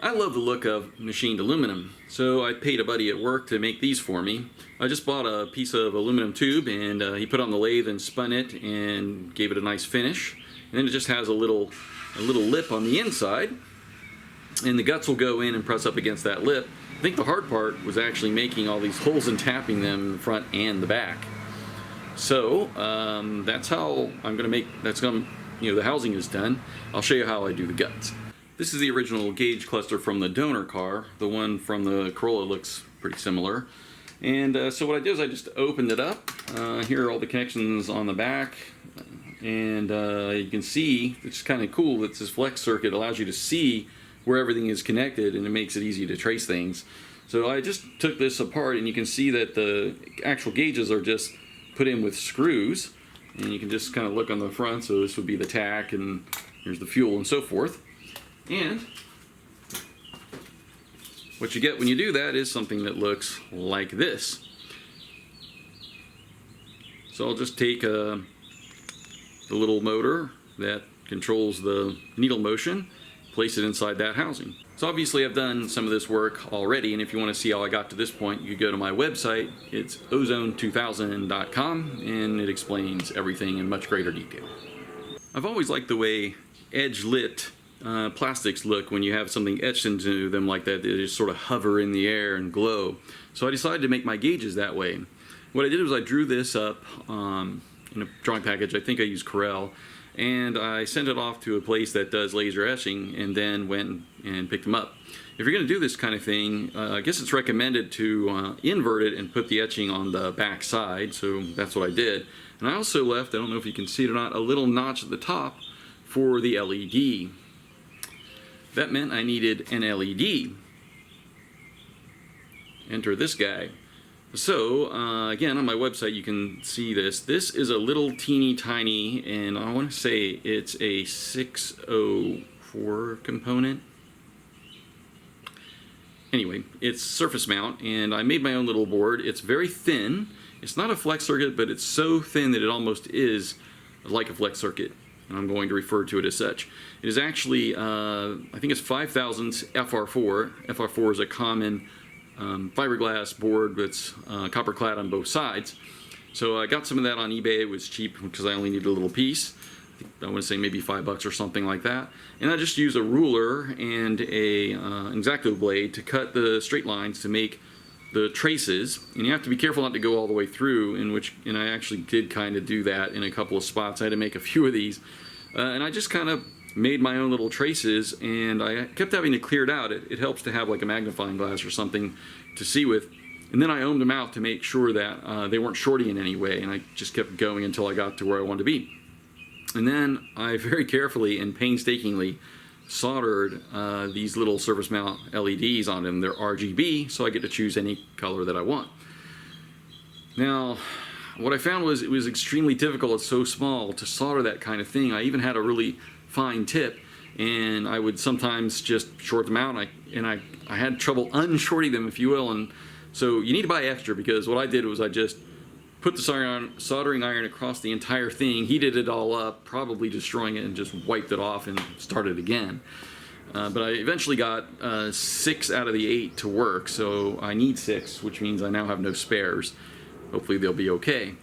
I love the look of machined aluminum, so I paid a buddy at work to make these for me. I just bought a piece of aluminum tube and he put it on the lathe and spun it and gave it a nice finish. And then it just has a little lip on the inside, and the guts will go in and press up against that lip. I think the hard part was actually making all these holes and tapping them in the front and the back. So that's how I'm going to make, the housing is done. I'll show you how I do the guts. This is the original gauge cluster from the donor car. The one from the Corolla looks pretty similar. And so what I did is I just opened it up. Here are all the connections on the back. And you can see, it's kind of cool that this flex circuit allows you to see where everything is connected, and it makes it easy to trace things. So I just took this apart, and you can see that the actual gauges are just put in with screws. And you can just kind of look on the front, so this would be the tack, and here's the fuel and so forth. And what you get when you do that is something that looks like this. So I'll just take the little motor that controls the needle motion, place it inside that housing. So obviously I've done some of this work already, and if you want to see how I got to this point, you go to my website. It's ozone2000.com, and it explains everything in much greater detail. I've always liked the way edge-lit plastics look when you have something etched into them like that. They just sort of hover in the air and glow. So I decided to make my gauges that way. What I did was I drew this up in a drawing package. I think I used Corel, and I sent it off to a place that does laser etching, and then went and picked them up. If you're going to do this kind of thing, I guess it's recommended to invert it and put the etching on the back side, so that's what I did. And I also left, I don't know if you can see it or not, a little notch at the top for the LED. That meant I needed an LED. Enter this guy. So again, on my website you can see this. This is a little teeny tiny, and I want to say it's a 604 component. Anyway, it's surface mount, and I made my own little board. It's very thin. It's not a flex circuit, but it's so thin that it almost is like a flex circuit, and I'm going to refer to it as such. It is actually, I think it's 5,000 FR4. FR4 is a common fiberglass board that's copper clad on both sides. So I got some of that on eBay. It was cheap because I only needed a little piece. I want to say maybe $5 or something like that. And I just use a ruler and an X-Acto blade to cut the straight lines to make the traces. And you have to be careful not to go all the way through, and I actually did kind of do that in a couple of spots. I had to make a few of these. And I just kind of made my own little traces, and I kept having to clear it out. It helps to have like a magnifying glass or something to see with. And then I ohmed them out to make sure that they weren't shorting in any way, and I just kept going until I got to where I wanted to be. And then I very carefully and painstakingly soldered these little surface mount LEDs on them. They're RGB, so I get to choose any color that I want. Now, what I found was it was extremely difficult. It's so small to solder that kind of thing. I even had a really fine tip, and I would sometimes just short them out, and I had trouble unshorting them, if you will. And so you need to buy extra, because what I did was I just put the soldering iron across the entire thing, heated it all up, probably destroying it, and just wiped it off and started again. But I eventually got 6 out of the 8 to work, so I need 6, which means I now have no spares. Hopefully they'll be okay.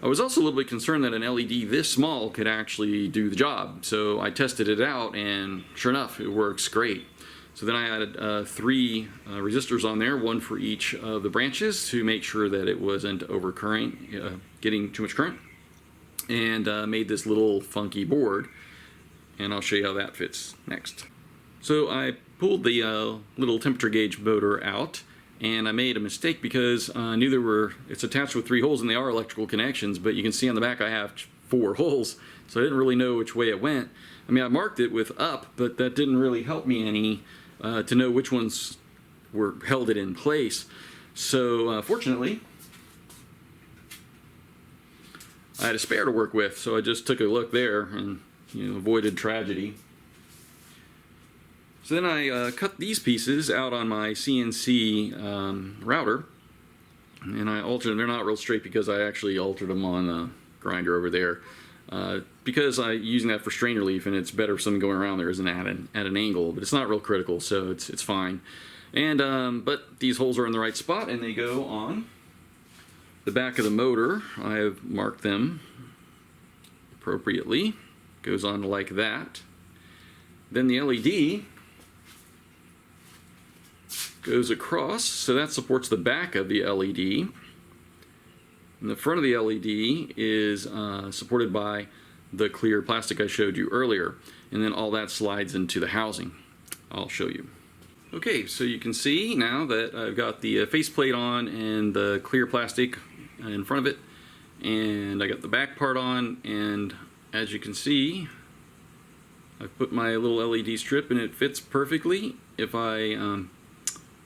I was also a little bit concerned that an LED this small could actually do the job, so I tested it out, and sure enough, it works great. So then I added 3 resistors on there, 1 for each of the branches, to make sure that it wasn't overcurrent, getting too much current, and made this little funky board, and I'll show you how that fits next. So I pulled the little temperature gauge motor out, and I made a mistake because I knew it's attached with 3 holes, and they are electrical connections, but you can see on the back I have 4 holes, so I didn't really know which way it went. I mean, I marked it with up, but that didn't really help me any to know which ones held it in place. So fortunately, I had a spare to work with, so I just took a look there and avoided tragedy. So then I cut these pieces out on my CNC router, and I altered them. They're not real straight because I actually altered them on a grinder over there. because I'm using that for strain relief, and it's better if something going around there isn't at an angle, but it's not real critical, so it's fine. And but these holes are in the right spot, and they go on the back of the motor. I have marked them appropriately. Goes on like that. Then the LED goes across, so that supports the back of the LED. And the front of the LED is supported by the clear plastic I showed you earlier. And then all that slides into the housing. I'll show you. Okay, so you can see now that I've got the faceplate on and the clear plastic in front of it. And I got the back part on, and as you can see, I've put my little LED strip and it fits perfectly. If I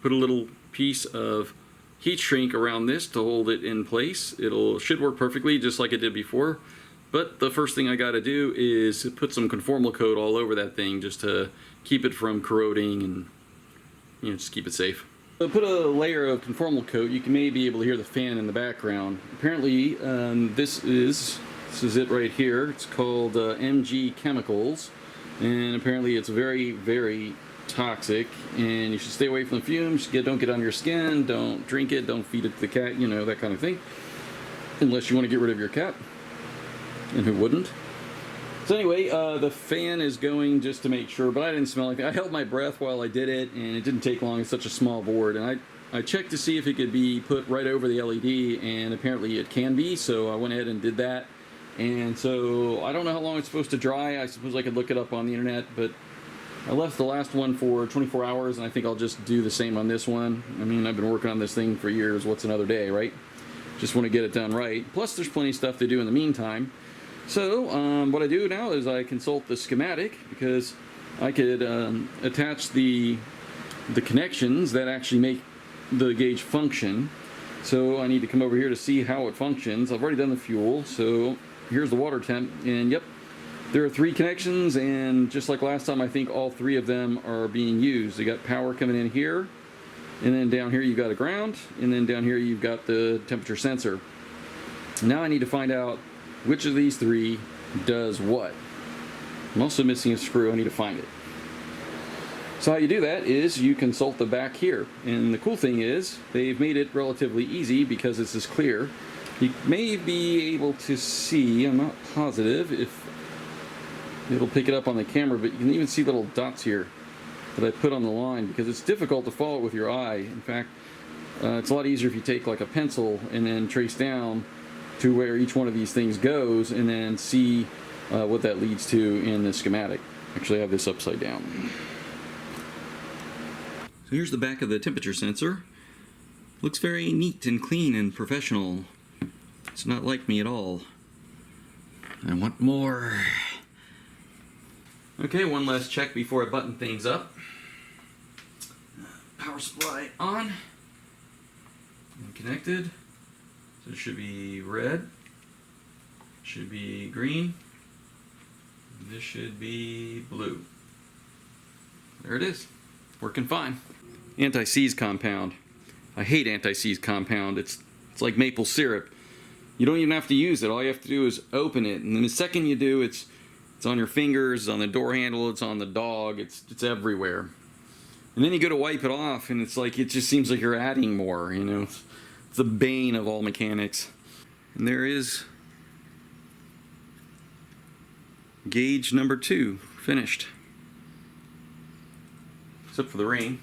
put a little piece of heat shrink around this to hold it in place, should work perfectly just like it did before. But the first thing I got to do is put some conformal coat all over that thing just to keep it from corroding and, you know, just keep it safe. So put a layer of conformal coat. You can maybe be able to hear the fan in the background. Apparently this is it right here. It's called MG Chemicals, and apparently it's very, very toxic, and you should stay away from the fumes. Don't get on your skin, don't drink it, don't feed it to the cat, you know, that kind of thing, unless you want to get rid of your cat, and who wouldn't? So anyway, the fan is going just to make sure, but I didn't smell anything. I held my breath while I did it, and it didn't take long. It's such a small board, and I checked to see if it could be put right over the LED, and apparently it can be, so I went ahead and did that. And so I don't know how long it's supposed to dry. I suppose I could look it up on the internet, but I left the last one for 24 hours, and I think I'll just do the same on this one. I mean, I've been working on this thing for years. What's another day, right? Just want to get it done right. Plus, there's plenty of stuff to do in the meantime. So, what I do now is I consult the schematic, because I could attach the connections that actually make the gauge function. So I need to come over here to see how it functions. I've already done the fuel, so here's the water temp, and yep, there are 3 connections, and just like last time, I think all 3 of them are being used. You got power coming in here, and then down here you've got a ground, and then down here you've got the temperature sensor. Now I need to find out which of these 3 does what. I'm also missing a screw. I need to find it. So how you do that is you consult the back here, and the cool thing is they've made it relatively easy because this is clear. You may be able to see, I'm not positive if it'll pick it up on the camera, but you can even see little dots here that I put on the line, because it's difficult to follow it with your eye. In fact, it's a lot easier if you take like a pencil and then trace down to where each one of these things goes, and then see what that leads to in the schematic. Actually, I have this upside down. So here's the back of the temperature sensor. Looks very neat and clean and professional. It's not like me at all. I want more. Okay, one last check before I button things up. Power supply on and connected. So it should be red, should be green, and this should be blue. There it is, working fine. Anti-seize compound. I hate anti-seize compound. It's like maple syrup. You don't even have to use it. All you have to do is open it, and then the second you do, it's on your fingers, it's on the door handle, it's on the dog, it's everywhere. And then you go to wipe it off, and it's like, it just seems like you're adding more, you know. It's the bane of all mechanics. And there is gauge number 2, finished. Except for the ring.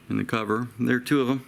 And the cover. There are 2 of them.